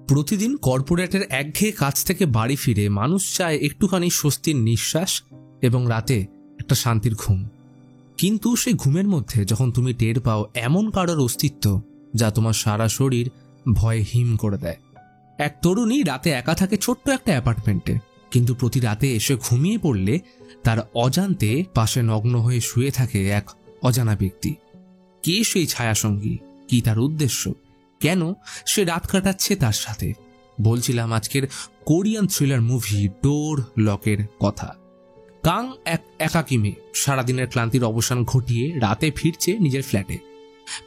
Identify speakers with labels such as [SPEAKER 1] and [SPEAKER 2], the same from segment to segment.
[SPEAKER 1] প্রতিদিন কর্পোরেটের একঘেয়ে কাজ থেকে বাড়ি ফিরে মানুষ চায় একটুখানি স্বস্তির নিঃশ্বাস এবং রাতে একটা শান্তির ঘুম। কিন্তু সেই ঘুমের মধ্যে যখন তুমি টের পাও এমন কারোর অস্তিত্ব যা তোমার সারা শরীর ভয়ে হিম করে দেয়। এক তরুণী রাতে একা থাকে ছোট্ট একটা অ্যাপার্টমেন্টে, কিন্তু প্রতি রাতে এসে ঘুমিয়ে পড়লে তার অজান্তে পাশে নগ্ন হয়ে শুয়ে থাকে এক অজানা ব্যক্তি। কে সেই ছায়াসঙ্গী, কি তার উদ্দেশ্য, কেন সে রাত কাটাচ্ছে তার সাথে? বলছিলাম আজকের কোরিয়ান থ্রিলার মুভি ডোর লকের কথা। কাং এক একাকী মেয়ে, সারাদিনের ক্লান্তির অবসান ঘটিয়ে রাতে ফিরছে নিজের ফ্ল্যাটে।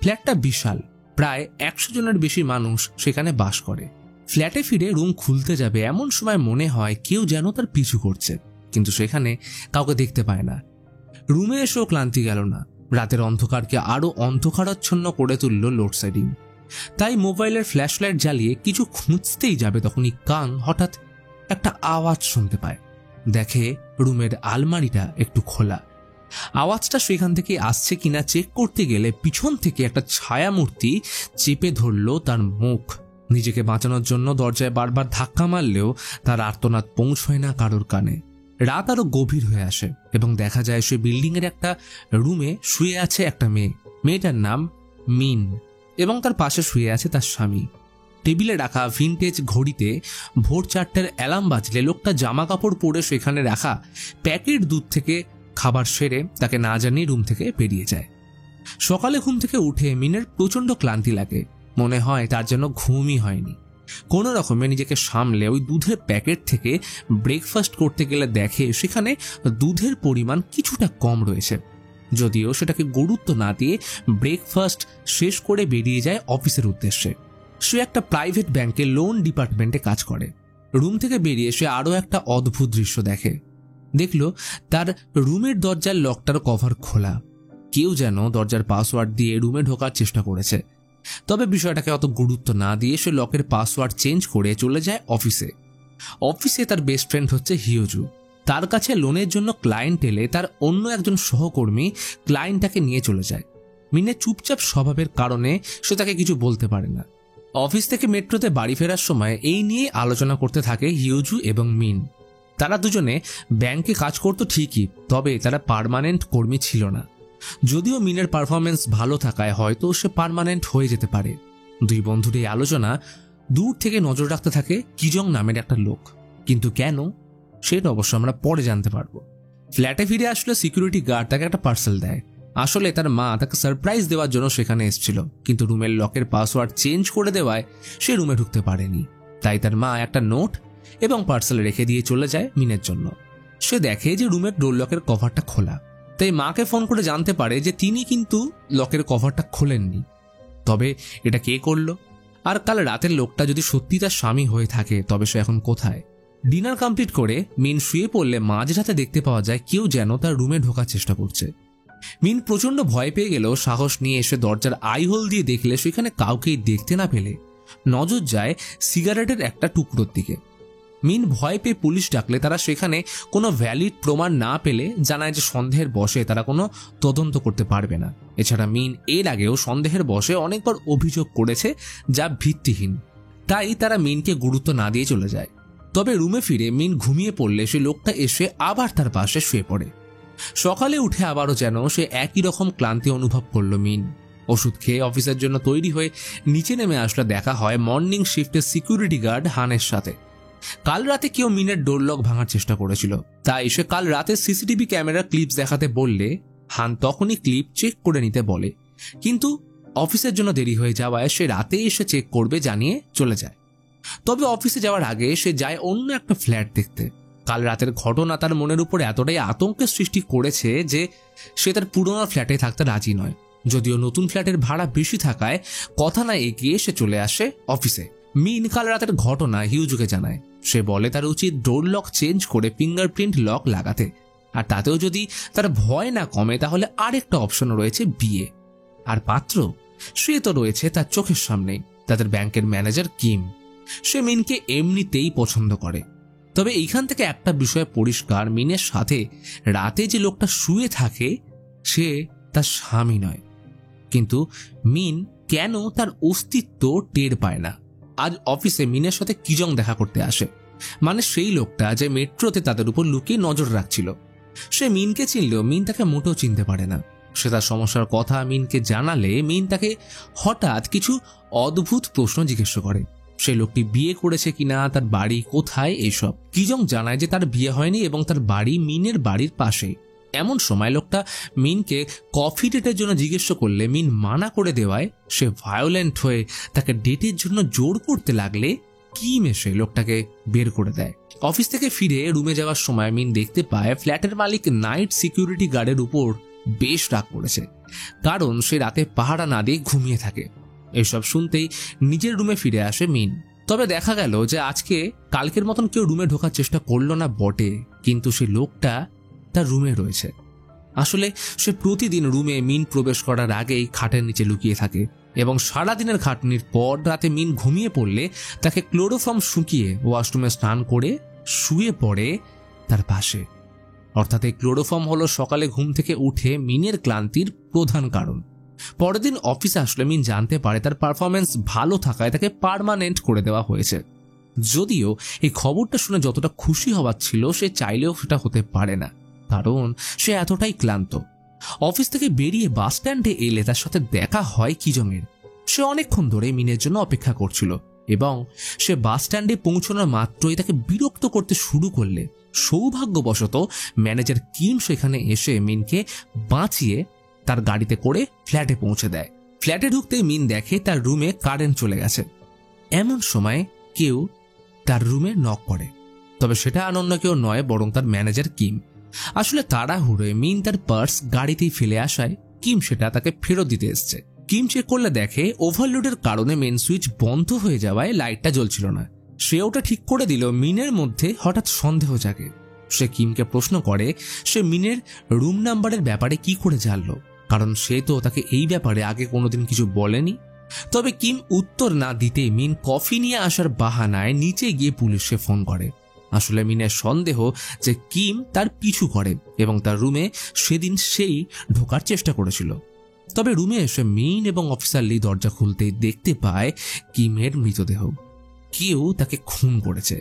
[SPEAKER 1] ফ্ল্যাটটা বিশাল, প্রায় 100 জনের বেশি মানুষ সেখানে বাস করে। ফ্ল্যাটে ফিরে রুম খুলতে যাবে এমন সময় মনে হয় কেউ যেন তার পিছু করছে, কিন্তু সেখানে কাউকে দেখতে পায় না। রুমে এসেও ক্লান্তি গেল না, রাতের অন্ধকারকে আরো অন্ধকারাচ্ছন্ন করে তুলল লোডশেডিং। তাই মোবাইলের ফ্ল্যাশলাইট জ্বালিয়ে কিছু খুঁজতেই যাবে, তখনই কাং হঠাৎ একটা আওয়াজ শুনতে পায়। দেখে রুমের আলমারিটা একটু খোলা। আওয়াজটা সেখান থেকে আসছে কিনা চেক করতে গেলে পিছন থেকে একটা ছায়ামূর্তি চেপে ধরল তার মুখ। নিজেকে বাঁচানোর জন্য দরজায় বারবার ধাক্কা মারলেও তার আর্তনাদ পৌঁছয় না কারোর কানে। রাত আরো গভীর হয়ে আসে এবং দেখা যায় সে বিল্ডিং এর একটা রুমে শুয়ে আছে একটা মেয়ে। মেয়েটার নাম মিন এবং তার পাশে শুয়ে আছে তার স্বামী। টেবিলে রাখা ভিনটেজ ঘড়িতে ভোর 4টার অ্যালার্ম বাজলে লোকটা জামা কাপড় পরে সেখানে রাখা প্যাকেট দুধ থেকে খাবার সেরে তাকে না জানিয়ে রুম থেকে বেরিয়ে যায়। সকালে ঘুম থেকে উঠে মিনের প্রচন্ড ক্লান্তি লাগে, মনে হয় তার জন্য ঘুমই হয়নি। কোনো রকমে নিজেকে সামলে ওই দুধের প্যাকেট থেকে ব্রেকফাস্ট করতে গেলে দেখে সেখানে দুধের পরিমাণ কিছুটা কম রয়েছে। যদিও সেটাকে গুরুত্ব না দিয়ে ব্রেকফাস্ট শেষ করে বেরিয়ে যায় অফিসের উদ্দেশ্যে। সে একটা প্রাইভেট ব্যাংকে লোন ডিপার্টমেন্টে কাজ করে। রুম থেকে বেরিয়ে সে আরও একটা অদ্ভুত দৃশ্য দেখল তার রুমের দরজার লকটার কভার খোলা। কেউ যেন দরজার পাসওয়ার্ড দিয়ে রুমে ঢোকার চেষ্টা করেছে। তবে বিষয়টাকে অত গুরুত্ব না দিয়ে সে লকের পাসওয়ার্ড চেঞ্জ করে চলে যায় অফিসে। অফিসে তার বেস্ট ফ্রেন্ড হচ্ছে হিয়োজু। তার কাছে লোনের জন্য ক্লায়েন্ট এলে তার অন্য একজন সহকর্মী ক্লায়েন্টটাকে নিয়ে চলে যায়। মিনের চুপচাপ স্বভাবের কারণে সে তাকে কিছু বলতে পারে না। অফিস থেকে মেট্রোতে বাড়ি ফেরার সময় এই নিয়ে আলোচনা করতে থাকে হিয়োজু এবং মিন। তারা দুজনে ব্যাংকে কাজ করতো ঠিকই, তবে তারা পার্মানেন্ট কর্মী ছিল না। যদিও মিনের পারফরমেন্স ভালো থাকায় হয়তো সে পার্মানেন্ট হয়ে যেতে পারে। দুই বন্ধুর এই আলোচনা দূর থেকে নজর রাখতে থাকে কিজং নামের একটা লোক, কিন্তু কেন সেটা অবশ্য আমরা পরে জানতে পারবো। ফ্ল্যাটে ফিরে আসলে সিকিউরিটি গার্ড তাকে একটা পার্সেল দেয়। আসলে তার মা তাকে সারপ্রাইজ দেওয়ার জন্য সেখানে এসেছিল, কিন্তু রুমের লকের পাসওয়ার্ড চেঞ্জ করে দেওয়ায় সে রুমে ঢুকতে পারেনি। তাই তার মা একটা নোট এবং পার্সেল রেখে দিয়ে চলে যায় মিনের জন্য। সে দেখে যে রুমের ডোর লকের কভারটা খোলা, তাই মাকে ফোন করে জানতে পারে যে তিনি কিন্তু লকের কভারটা খোলেননি। তবে এটা কে করলো? আর কাল রাতের লোকটা যদি সত্যি তার স্বামী হয়ে থাকে তবে সে এখন কোথায়? ডিনার কমপ্লিট করে মিন শুয়ে পড়লে মাঝরাতে দেখতে পাওয়া যায় কেউ যেন তার রুমে ঢোকার চেষ্টা করছে। মিন প্রচন্ড ভয় পেয়ে গেলেও সাহস নিয়ে এসে দরজার আইহোল দিয়ে দেখলে সেখানে কাউকেই দেখতে না পেলে নজর যায় সিগারেটের একটা টুকরোর দিকে। মিন ভয় পেয়ে পুলিশ ডাকলে তারা সেখানে কোনো ভ্যালিড প্রমাণ না পেলে জানায় যে সন্দেহের বশে তারা কোনো তদন্ত করতে পারবে না। এছাড়া মিন এর আগেও সন্দেহের বশে অনেকবার অভিযোগ করেছে যা ভিত্তিহীন, তাই তারা মিনকে গুরুত্ব না দিয়ে চলে যায়। তবে রুমে ফিরে মিন ঘুমিয়ে পড়লে সে লোকটা এসে আবার তার পাশে শুয়ে পড়ে। সকালে উঠে আবারও যেন সে একই রকম ক্লান্তি অনুভব করল মিন। ওষুধ খেয়ে অফিসের জন্য তৈরি হয়ে নিচে নেমে আসলে দেখা হয় মর্নিং শিফটের সিকিউরিটি গার্ড হানের সাথে। কাল রাতে কেউ মিনের ডোর লক ভাঙার চেষ্টা করেছিল, তাই সে কাল রাতে সিসিটিভি ক্যামেরার ক্লিপস দেখাতে বললে হান তখনই ক্লিপ চেক করে নিতে বলে, কিন্তু অফিসের জন্য দেরি হয়ে যাওয়ায় সে রাতে এসে চেক করবে জানিয়ে চলে যায়। তবে অফিসে যাওয়ার আগে সে যায় অন্য একটা ফ্ল্যাট দেখতে। কাল রাতের ঘটনা তার মনের উপর এতটাই আতঙ্কের সৃষ্টি করেছে যে সে তার পুরোনো ফ্ল্যাটে থাকতে রাজি নয়। যদিও নতুন ফ্ল্যাটের ভাড়া বেশি থাকায় কথা না এগিয়ে সে চলে আসে অফিসে। মিন কাল রাতের ঘটনা হিউজুকে জানায়। সে বলে তার উচিত ডোর লক চেঞ্জ করে ফিঙ্গারপ্রিন্ট লক লাগাতে, আর তাতেও যদি তার ভয় না কমে তাহলে আরেকটা অপশন রয়েছে বিয়ে। আর পাত্র সে তো রয়েছে তার চোখের সামনেই, তাদের ব্যাংকের ম্যানেজার কিম। সে মিনকে এমনিতেই পছন্দ করে। তবে এইখান থেকে একটা বিষয় পরিষ্কার, মিনের সাথে রাতে যে লোকটা শুয়ে থাকে সে তার স্বামী নয়। কিন্তু মিন কেন তার অস্তিত্ব টের পায় না? আজ অফিসে মিনের সাথে কিজং দেখা করতে আসে, মানে সেই লোকটা যে মেট্রোতে তাদের উপর লুকিয়ে নজর রাখছিল। সে মিনকে চিনলেও মিন তাকে মোটেও চিনতে পারে না। সে তার সমস্যার কথা মিনকে জানালে মিন তাকে হঠাৎ কিছু অদ্ভুত প্রশ্ন জিজ্ঞেস করে। সেই লোকটি বিয়ে করেছে কিনা, তার বাড়ি কোথায়, এইসব। কিজং জানায় যে তার বিয়ে হয়নি এবং তার বাড়ি মিনের বাড়ির পাশেই। এমন সময় লোকটা মিনকে কফি ডেটের জন্য জিজ্ঞেস করলে মিন মানা করে দেওয়ায় সে ভায়োলেন্ট হয়ে তাকে ডেটের জন্য জোর করতে লাগলে কিম এসে লোকটাকে বের করে দেয়। অফিস থেকে ফিরে রুমে যাওয়ার সময় মিন দেখতে পায় ফ্ল্যাটের মালিক নাইট সিকিউরিটি গার্ডের উপর বেশ রাগ করেছে, কারণ সে রাতে পাহারা না দিয়ে ঘুমিয়ে থাকে। এসব শুনতেই নিজের রুমে ফিরে আসে মিন। তবে দেখা গেল যে আজকে কালকের মতন কেউ রুমে ঢোকার চেষ্টা করলো না বটে, কিন্তু সে লোকটা তার রুমে রয়েছে। আসলে সে প্রতিদিন রুমে মিন প্রবেশ করার আগেই খাটের নিচে লুকিয়ে থাকে এবং সারাদিনের খাটনির পর রাতে মিন ঘুমিয়ে পড়লে তাকে ক্লোরোফর্ম শুকিয়ে ওয়াশরুমে স্নান করে শুয়ে পড়ে তার পাশে। অর্থাৎ এই ক্লোরোফর্ম হলো সকালে ঘুম থেকে উঠে মিনের ক্লান্তির প্রধান কারণ। পরের দিন অফিসে আসলে মিন জানতে পারে তার পারফরমেন্স ভালো থাকায় তাকে পার্মানেন্ট করে দেওয়া হয়েছে। যদিও এই খবরটা শুনে যতটা খুশি হওয়ার ছিল, সে চাইলেও সেটা হতে পারে না, কারণ সে এতটাই ক্লান্ত। অফিস থেকে বেরিয়ে বাস স্ট্যান্ডে এলে তার সাথে দেখা হয় কিজংয়ের। সে অনেকক্ষণ ধরে মিনের জন্য অপেক্ষা করছিল এবং সে বাস স্ট্যান্ডে পৌঁছানোর মাত্রই তাকে বিরক্ত করতে শুরু করলে সৌভাগ্যবশত ম্যানেজার কিম সেখানে এসে মিনকে বাঁচিয়ে তার গাড়িতে করে ফ্ল্যাটে পৌঁছে দেয়। ফ্ল্যাটে ঢুকতেই মিন দেখে তার রুমে কারেন্ট চলে গেছে। এমন সময় কেউ তার রুমে নক করে, তবে সেটা অন্য কেউ নয় বরং তার ম্যানেজার কিম। আসলে তাড়াহুড়োয় মিন তার পার্স গাড়িতেই ফেলে আসায় কিম সেটা তাকে ফেরত দিতে এসছে। কিম চেক করলে দেখে ওভারলোডের কারণে মেন সুইচ বন্ধ হয়ে যাওয়ায় লাইটটা জ্বলছিল না। সে ওটা ঠিক করে দিল। মিনের মধ্যে হঠাৎ সন্দেহ জাগে। সে কিমকে প্রশ্ন করে সে মিনের রুম নাম্বারের ব্যাপারে কি করে জানলো, কারণ সে তো তাকে এই ব্যাপারে আগে কোনোদিন কিছু বলেনি। তবে কিম উত্তর না দিতেই মিন কফি নিয়ে আসার বাহানায় নিচে গিয়ে পুলিশে ফোন করে। আসলে মিনের সন্দেহ যে কিম তার পিছু করে এবং তার রুমে সেদিন সেই ঢোকার চেষ্টা করেছিল। তবে রুমে এসে মিন এবং অফিসার লি দরজা খুলতেই দেখতে পায় কিমের মৃতদেহ। কেউ তাকে খুন করেছে।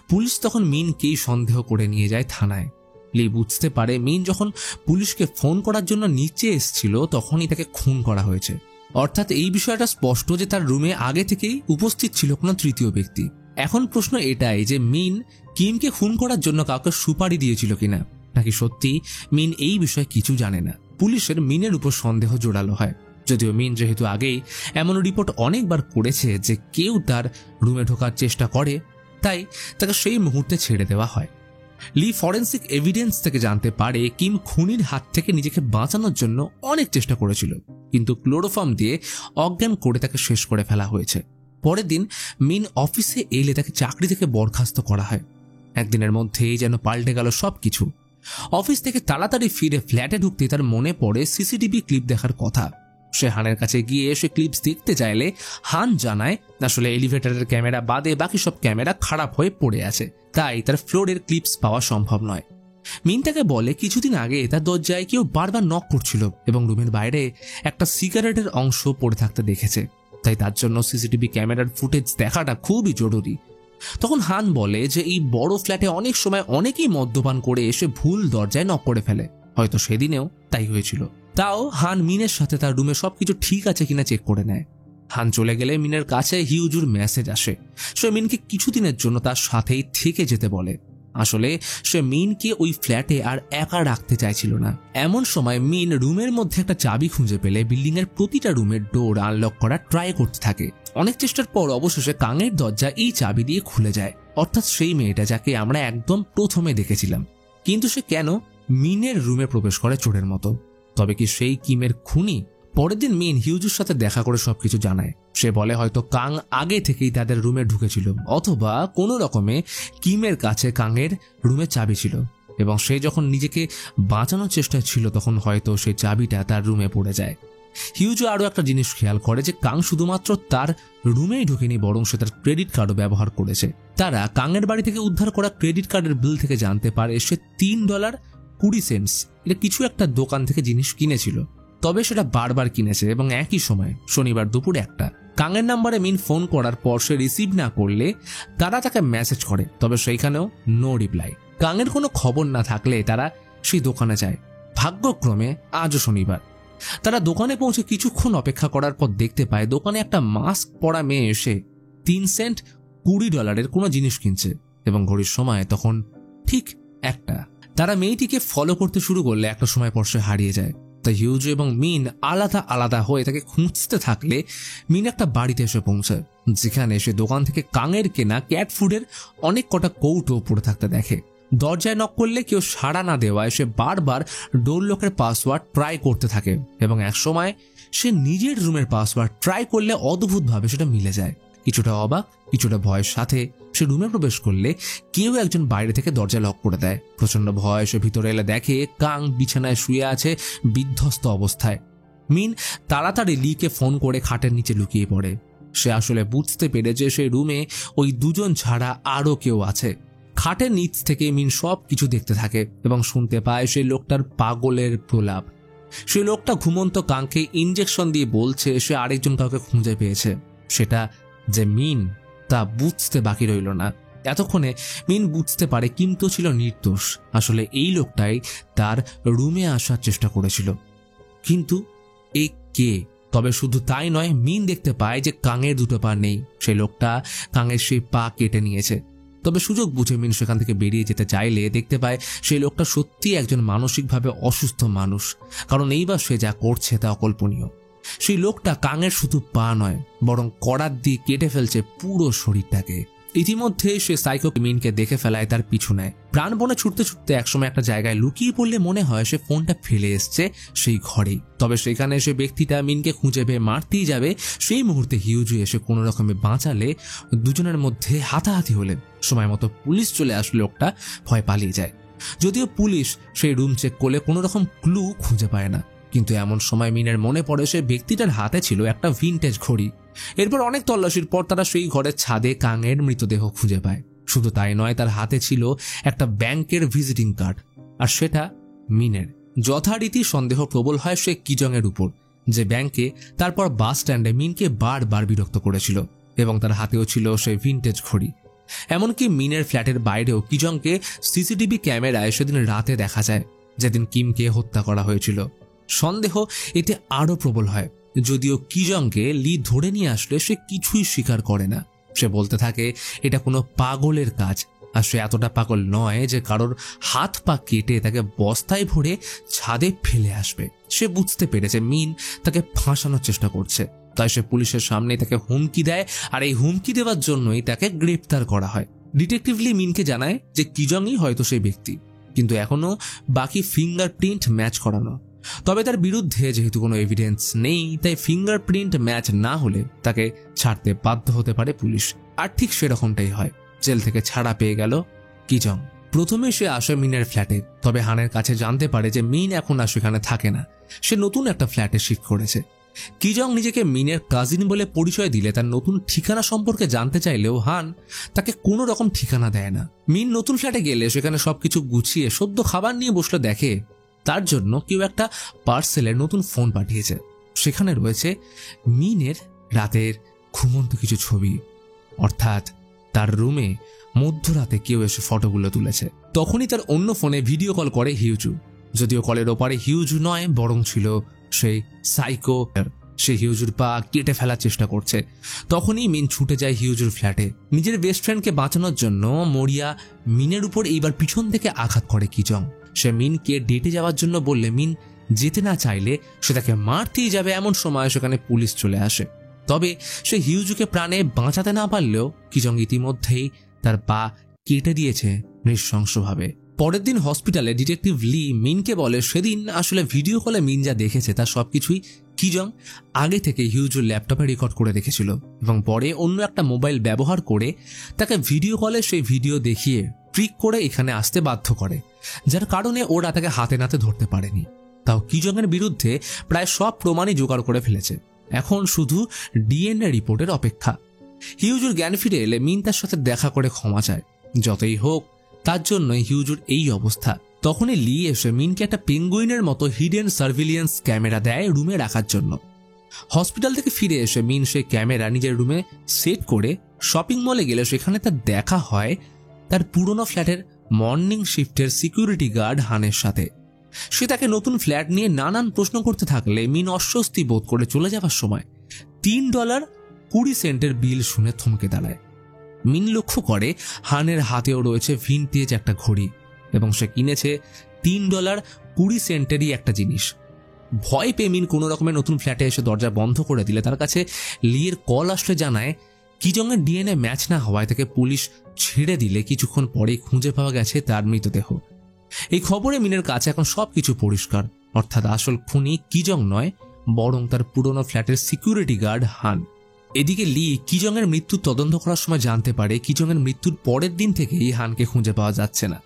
[SPEAKER 1] পুলিশ তখন মিনকেই সন্দেহ করে নিয়ে যায় থানায়। লি বুঝতে পারে মিন যখন পুলিশকে ফোন করার জন্য নিচে এসেছিল তখনই তাকে খুন করা হয়েছে। অর্থাৎ এই বিষয়টা স্পষ্ট যে তার রুমে আগে থেকেই উপস্থিত ছিল কোনো তৃতীয় ব্যক্তি। এখন প্রশ্ন এটাই যে মিন কিমকে খুন করার জন্য কাউকে সুপারি দিয়েছিল কিনা, নাকি সত্যি মিন এই বিষয়ে কিছু জানে না। পুলিশের মিনের উপর সন্দেহ জোরালো হয়, যদিও মিন যেহেতু আগেই এমন রিপোর্ট অনেকবার করেছে যে কেউ তার রুমে ঢোকার চেষ্টা করে, তাই তাকে সেই মুহূর্তে ছেড়ে দেওয়া হয়। লি ফরেন্সিক এভিডেন্স থেকে জানতে পারে কিম খুনির হাত থেকে নিজেকে বাঁচানোর জন্য অনেক চেষ্টা করেছিল, কিন্তু ক্লোরোফর্ম দিয়ে অজ্ঞান করে তাকে শেষ করে ফেলা হয়েছে। পরের দিন মিন অফিসে এলে তাকে চাকরি থেকে বরখাস্ত করা হয়। একদিনের মধ্যেই যেন পাল্টে গেল সবকিছু। অফিস থেকে তাড়াতাড়ি ফিরে ফ্ল্যাটে ঢুকতে তার মনে পড়ে সিসিটিভি ক্লিপ দেখার কথা। সে হানের কাছে গিয়ে সে ক্লিপস দেখতে চাইলে হান জানায় আসলে এলিভেটরের ক্যামেরা বাদে বাকি সব ক্যামেরা খারাপ হয়ে পড়ে আছে, তাই তার ফ্লোরের ক্লিপস পাওয়া সম্ভব নয়। মিন তাকে বলে কিছুদিন আগে তার দরজায় কেউ বারবার নক করছিল এবং রুমের বাইরে একটা সিগারেটের অংশ পড়ে থাকতে দেখেছে, তাই তার জন্য সিসিটিভি ক্যামেরার ফুটেজ দেখাটা খুবই জরুরি। তখন হান বলে যে এই বড় ফ্ল্যাটে অনেক সময় অনেকেই মদ্যপান করে এসে ভুল দরজায় নক করে ফেলে, হয়তো সেদিনেও তাই হয়েছিল। তাও হান মিনের সাথে তার রুমে সবকিছু ঠিক আছে কিনা চেক করে নেয়। হান চলে গেলে মিনের কাছে হিউজুর মেসেজ আসে। সে মিনকে কিছুদিনের জন্য তার সাথেই থেকে যেতে বলে। আসলে সে মিনকে ওই ফ্ল্যাটে আর একা রাখতে চাইছিল না। এমন সময় মিন রুমের মধ্যে একটা চাবি খুঁজে পেলে বিল্ডিং এর প্রতিটা রুমের ডোর আনলক করার ট্রাই করতে থাকে। অনেক চেষ্টার পর অবশেষে কাঙের দরজা এই চাবি দিয়ে খুলে যায়, অর্থাৎ সেই মেয়েটা যাকে আমরা একদম প্রথমে দেখেছিলাম। কিন্তু সে কেন মিনের রুমে প্রবেশ করে চোরের মতো? তবে কি সেই কিমের খুনি? পরের দিন মিন হিউজুর সাথে দেখা করে সবকিছু জানায়। সে বলে হয়তো কাং আগে থেকেই তাদের রুমে ঢুকেছিল, অথবা কোনো রকমে কিমের কাছে কাঙের রুমে চাবি ছিল এবং সে যখন নিজেকে বাঁচানোর চেষ্টায় ছিল তখন হয়তো সেই চাবিটা তার রুমে পড়ে যায়। হিউজু আরও একটা জিনিস খেয়াল করে যে কাং শুধুমাত্র তার রুমেই ঢুকেনি, বরং সে তার ক্রেডিট কার্ডও ব্যবহার করেছে। তারা কাঙের বাড়ি থেকে উদ্ধার করা ক্রেডিট কার্ডের বিল থেকে জানতে পারে সে $3.20 এটা কিছু একটা দোকান থেকে জিনিস কিনেছিল। তবে সেটা বারবার কিনেছে এবং একই সময় শনিবার দুপুর 1টা কাঙের নাম্বারে মিন ফোন করার পর সে রিসিভ না করলে তারা তাকে মেসেজ করে, তবে সেইখানেও নো রিপ্লাই। কাঙের কোনো খবর না থাকলে তারা সেই দোকানে যায়। ভাগ্যক্রমে আজও শনিবার। তারা দোকানে পৌঁছে কিছুক্ষণ অপেক্ষা করার পর দেখতে পায় দোকানে একটা মাস্ক পরা মেয়ে এসে 3 সেন্ট $20 কোনো জিনিস কিনছে এবং ঘড়ির সময় তখন ঠিক 1টা। তারা মেয়েটিকে ফলো করতে শুরু করলে একটা সময় পর সে হারিয়ে যায়। তাই হিউজ এবং মিন আলাদা আলাদা হয়ে তাকে খুঁজতে থাকলে মিন একটা বাড়িতে এসে পৌঁছায়, যেখানে সে দোকান থেকে কাঙের কেনা ক্যাট ফুডের অনেক কটা কৌটো পড়ে থাকতে দেখে। দরজায় নক করলে কেউ সাড়া না দেওয়ায় সে বারবার ডোর লকের পাসওয়ার্ড ট্রাই করতে থাকে এবং একসময় সে নিজের রুমের পাসওয়ার্ড ট্রাই করলে অদ্ভুতভাবে সেটা মিলে যায়। কিছুটা অবাক কিছুটা ভয়ের সাথে সে রুমে প্রবেশ করলে কেউ একজন বাইরে থেকে দরজা লক করে দেয়। প্রচন্ড ভয় সে ভিতরে এলে দেখে কাং বিছানায় শুয়ে আছে বিধ্বস্ত অবস্থায়। মিন তাড়াতাড়ি লিকে ফোন করে খাটের নিচে লুকিয়ে পড়ে। সে আসলে বুঝতে পেরে যে সেই রুমে ওই দুজন ছাড়া আরও কেউ আছে। খাটের নিচ থেকে মিন সব কিছু দেখতে থাকে এবং শুনতে পায় সেই লোকটার পাগলের প্রলাপ। সেই লোকটা ঘুমন্ত কাংকে ইনজেকশন দিয়ে বলছে সে আরেকজন কাউকে খুঁজে পেয়েছে। সেটা যে মিন তা বুঝতে বাকি রইল না। এতক্ষণে মিন বুঝতে পারে কিন্তু ছিল নির্দোষ। আসলে এই লোকটাই তার রুমে আসার চেষ্টা করেছিল। কিন্তু এই কে? তবে শুধু তাই নয়, মিন দেখতে পায় যে কাঙের দুটো পা নেই। সেই লোকটা কাঙের সেই পা কেটে নিয়েছে। তবে সুযোগ বুঝে মিন সেখান থেকে বেরিয়ে যেতে চাইলে দেখতে পায় সেই লোকটা সত্যি একজন মানসিকভাবে অসুস্থ মানুষ, কারণ এইবার সে যা করছে তা অকল্পনীয়। সেই লোকটা কাঙের শুধু পা নয় বরং করাত দিয়ে কেটে ফেলছে পুরো শরীরটাকে। ইতিমধ্যে সে সাইকো মিনকে দেখে ফেলায় তার পিছু নেয়। প্রাণপণে ছুটতে ছুটতে একসময় একটা জায়গায় লুকিয়ে পড়লে মনে হয় সে ফোনটা ফেলে এসছে সেই ঘরেই। তবে সেখানে সে ব্যক্তিটা মিনকে খুঁজে পেয়ে মারতেই যাবে, সেই মুহূর্তে হিউজু এসে কোনো রকমে বাঁচালে দুজনের মধ্যে হাতাহাতি হলেন। সময় মতো পুলিশ চলে আসলে লোকটা ভয় পালিয়ে যায়। যদিও পুলিশ সেই রুম চেক করলে কোনো রকম ক্লু খুঁজে পায় না, কিন্তু এমন সময় মিনের মনে পড়ে সে ব্যক্তিটার হাতে ছিল একটা ভিনটেজ ঘড়ি। এরপর অনেক তল্লাশির পর তারা সেই ঘরের ছাদে কাঙের মৃতদেহ খুঁজে পায়। শুধু তাই নয়, তার হাতে ছিল একটা ব্যাংকের ভিজিটিং কার্ড, আর সেটা মিনের। যথারীতি সন্দেহ প্রবল হয় সে কিজং এর উপর, যে ব্যাংকে তারপর বাস স্ট্যান্ডে মিনকে বারবার বিরক্ত করেছিল, এবং তার হাতেও ছিল সেই ভিনটেজ ঘড়ি। এমনকি মিনের ফ্ল্যাটের বাইরেও কিজংকে সিসিটিভি ক্যামেরায় সেদিন রাতে দেখা যায়, যেদিন কিমকে হত্যা করা হয়েছিল। সন্দেহ এতে আরো প্রবল হয়। যদিও কিজংকে লি ধরে নিয়ে আসলে সে কিছুই স্বীকার করে না। সে বলতে থাকে এটা কোনো পাগলের কাজ, আর সে এতটা পাগল নয় যে কারোর হাত পা কেটে তাকে বস্তায় ভরে ছাদে ফেলে আসবে। সে বুঝতে পেরেছে মিন তাকে ফাঁসানোর চেষ্টা করছে, তাই সে পুলিশের সামনে তাকে হুমকি দেয়, আর এই হুমকি দেওয়ার জন্যই তাকে গ্রেপ্তার করা হয়। ডিটেকটিভ লি মিনকে জানায় যে কিজংই হয়তো সেই ব্যক্তি, কিন্তু এখনো বাকি ফিঙ্গারপ্রিন্ট ম্যাচ করানো। তবে তার বিরুদ্ধে যেহেতু কোনো এভিডেন্স নেই, তাই ফিঙ্গারপ্রিন্ট ম্যাচ না হলে তাকে ছাড়তে বাধ্য হতে পারে পুলিশ। আর ঠিক সেরকমটাই হয়। জেল থেকে ছাড়া পেয়ে গেল কিজং। প্রথমে সে আসে মিনের ফ্ল্যাটে, তবে হানের কাছে জানতে পারে যে মিন এখন আর সেখানে থাকে না, সে নতুন একটা ফ্ল্যাটে শিফট করেছে। কিজং নিজেকে মিনের কাজিন বলে পরিচয় দিলে তার নতুন ঠিকানা সম্পর্কে জানতে চাইলেও হান তাকে কোনো রকম ঠিকানা দেয় না। মিন নতুন ফ্ল্যাটে গেলে সেখানে সবকিছু গুছিয়ে সদ্য খাবার নিয়ে বসলে দেখে তার জন্য কেউ একটা পার্সেলের নতুন ফোন পাঠিয়েছে। সেখানে রয়েছে মিনের রাতের ঘুমন্ত কিছু ছবি, অর্থাৎ তার রুমে মধ্যরাতে কেউ এসে ফটোগুলো তুলেছে। তখনই তার অন্য ফোনে ভিডিও কল করে হিউজু। যদিও কলের ওপারে হিউজু নয়, বরং ছিল সেই সাইকো। সে হিউজুর পা কেটে ফেলার চেষ্টা করছে। তখনই মিন ছুটে যায় হিউজুর ফ্ল্যাটে। নিজের বেস্ট ফ্রেন্ডকে বাঁচানোর জন্য মরিয়া মিনের উপর এইবার পিছন থেকে আঘাত করে কিজং। সে মিনকে ডেটে যাওয়ার জন্য বললে মিন যেতে না চাইলে সে তাকে মারতেই যাবে। এমন সময় সেখানে পুলিশ চলে আসে। তবে সে হিউজুকে প্রাণে বাঁচাতে না পারলেও কিজং ইতিমধ্যেই তার পা কেটে দিয়েছে নৃশংসভাবে। পরের দিন হসপিটালে ডিটেকটিভ লি মিনকে বলে সেদিন আসলে ভিডিও কলে মিন যা দেখেছে তার সবকিছুই কিজং আগে থেকে হিউজুর ল্যাপটপে রেকর্ড করে রেখেছিল, এবং পরে অন্য একটা মোবাইল ব্যবহার করে তাকে ভিডিও কলে সেই ভিডিও দেখিয়ে ট্রিক করে এখানে আসতে বাধ্য করে, যার কারণে ওরা তাকে হাতে নাতে ধরতে পারেনি। তাও কিজংয়ের বিরুদ্ধে প্রায় সব প্রমাণই জোগাড় করে ফেলেছে। এখন শুধু ডিএনএ রিপোর্টের অপেক্ষা। হিউজুর জ্ঞান ফিরে এলে মিন তার সাথে দেখা করে ক্ষমা চায়। যতই হোক তার জন্যই হিউজুর এই অবস্থা। তখনই লি এসে মিনকে একটা পেঙ্গুইনের মতো হিডেন সার্ভিলিয়েন্স ক্যামেরা দেয় রুমে রাখার জন্য। হসপিটাল থেকে ফিরে এসে মিন সেই ক্যামেরা নিজের রুমে সেট করে শপিং মলে গেলে সেখানে তার দেখা হয় তার পুরনো ফ্ল্যাটের মর্নিং শিফটের সিকিউরিটি গার্ড হানের সাথে। সে তাকে নতুন ফ্ল্যাট নিয়ে নানান প্রশ্ন করতে থাকলে মিন অস্বস্তি বোধ করে চলে যাওয়ার সময় $3.20 বিল শুনে থমকে দাঁড়ায়। মিন লক্ষ্য করে হানের হাতেও রয়েছে ভিনটেজ একটা ঘড়ি এবং সে কিনেছে $3.20 একটা জিনিস। ভয় পেয়ে মিন কোনো রকমের নতুন ফ্ল্যাটে এসে দরজা বন্ধ করে দিলে তার কাছে লিয়ের কল আসলে জানায় কিজংয়ের ডিএনএ ম্যাচ না হওয়ায় তাকে পুলিশ ছেড়ে দিলে কিছুক্ষণ পরেই খুঁজে পাওয়া গেছে তার মৃতদেহ। এই খবরে মিনের কাছে এখন সবকিছু পরিষ্কার, অর্থাৎ আসল খুনি কিজং নয় বরং তার পুরনো ফ্ল্যাটের সিকিউরিটি গার্ড হান। এদিকে লি কিজংয়ের মৃত্যুর তদন্ত করার সময় জানতে পারে কিজংয়ের মৃত্যুর পরের দিন থেকেই হানকে খুঁজে পাওয়া যাচ্ছে না।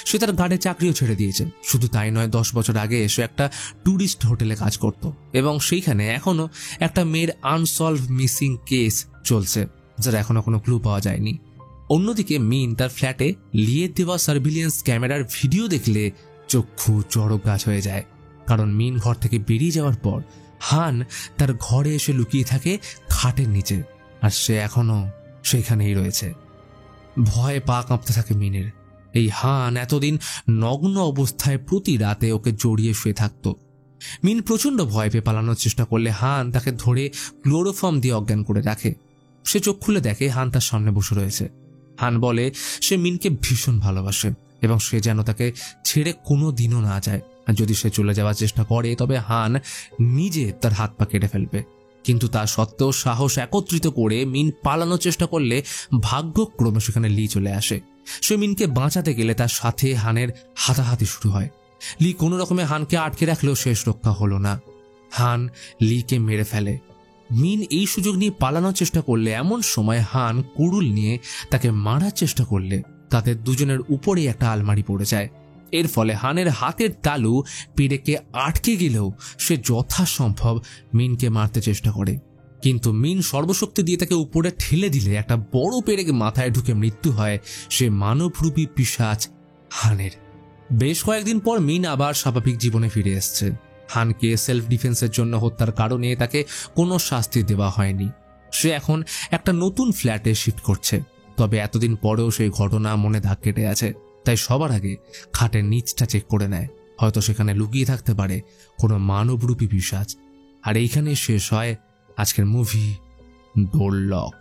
[SPEAKER 1] সে তার গার্ডে চাকরিও ছেড়ে দিয়েছে। শুধু তাই নয়, 10 বছর আগে সে একটা ট্যুরিস্ট হোটেলে কাজ করত এবং সেইখানে এখনো একটা মেয়ের আনসলভ মিসিং কেস চলছে যার এখনো কোনো ক্লু পাওয়া যায়নি। অন্যদিকে মিন তার ফ্ল্যাটে লিয়ের দেওয়া সার্ভিলিয়েন্স ক্যামেরার ভিডিও দেখলে চক্ষু চড়ক গাছ হয়ে যায়, কারণ মিন ঘর থেকে বেরিয়ে যাওয়ার পর হান তার ঘরে এসে লুকিয়ে থাকে খাটের নিচে, আর সে এখনো সেখানেই রয়েছে। ভয়ে পা কাঁপতে থাকে মিনের। এই হান এতদিন নগ্ন অবস্থায় প্রতি রাতে ওকে জড়িয়ে শুয়ে থাকত। মিন প্রচন্ড ভয় পেয়ে পালানোর চেষ্টা করলে হান তাকে ধরে ক্লোরোফর্ম দিয়ে অজ্ঞান করে রাখে। সে চোখ খুলে দেখে হান তার সামনে বসে রয়েছে। হান বলে সে মিনকে ভীষণ ভালোবাসে এবং সে যেন তাকে ছেড়ে কোনো দিনও না যায়, আর যদি সে চলে যাওয়ার চেষ্টা করে তবে হান নিজে তার হাত পা কেটে ফেলবে। কিন্তু তা সত্ত্বেও সাহস একত্রিত করে মিন পালানোর চেষ্টা করলে ভাগ্যক্রমে সেখানে লি চলে আসে। সে মিনকে বাঁচাতে গেলে তার সাথে হানের হাতাহাতি শুরু হয়। লি কোনো রকমে হানকে আটকে রাখলেও শেষ রক্ষা হলো না। হান লিকে মেরে ফেলে। মিন এই সুযোগ নিয়ে পালানোর চেষ্টা করলে এমন সময় হান কুড়ুল নিয়ে তাকে মারার চেষ্টা করলে তাদের দুজনের উপরেই একটা আলমারি পড়ে যায়। এর ফলে হানের হাতের তালু পেরেকে আটকে গেলেও সে যথাসম্ভব মিনকে মারতে চেষ্টা করে, কিন্তু মিন সর্বশক্তি দিয়ে তাকে উপরে ঠেলে দিলে একটা বড় পেরেক মাথায় ঢুকে মৃত্যু হয় সে মানবরূপী পিশাচ হানের। বেশ কয়েকদিন পর মিন আবার স্বাভাবিক জীবনে ফিরে এসছে। হানকে সেলফ ডিফেন্সের জন্য হত্যার কারণে তাকে কোনো শাস্তি দেওয়া হয়নি। সে এখন একটা নতুন ফ্ল্যাটে শিফট করছে, তবে এতদিন পরেও সেই ঘটনা মনে দাগ কেটে আছে। তাই সবার আগে খাটের নিচটা চেক করে নেয়, হয়তো সেখানে লুকিয়ে থাকতে পারে কোনো মানবরূপী পিশাচ। আর এইখানে শেষ হয় আজকের মুভি ডোর লক।